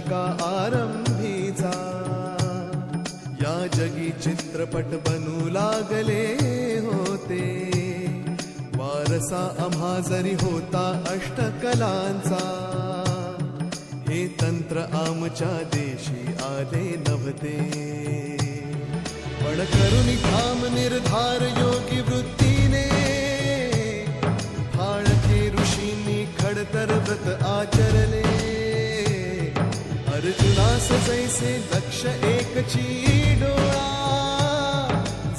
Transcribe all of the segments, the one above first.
शका आरंभीचा. या जगी चित्रपट बनू लागले होते, वारसा आम्हा जरी होता अष्टकलांचा. हे तंत्र आमच्या देशी आले नव्हते, पण करुणी ठाम निर्धार योगी वृत्तीने. फाळके ऋषींनी खडतर व्रत आचरले, अर्जुनास जैसे लक्ष एकची डोळा.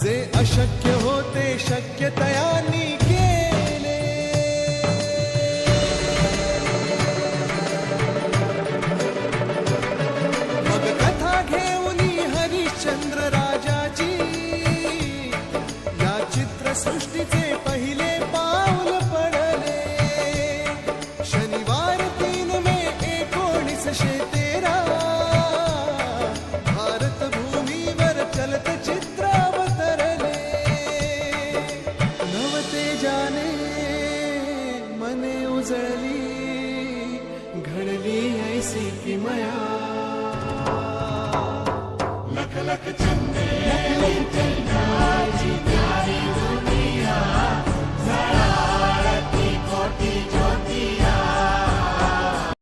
जे अशक्य होते शक्य तयांनी केले. मग कथा घेऊन हरिश्चंद्र राजाची, या चित्रसृष्टीचे पहिले पाऊल पडले. शनिवार 3 मे 1913 भारत भूमीवर चलत चित्र अवतरले. नवतेजाने मने उजळली, घडली ऐसी किमया. लख लख चंद्र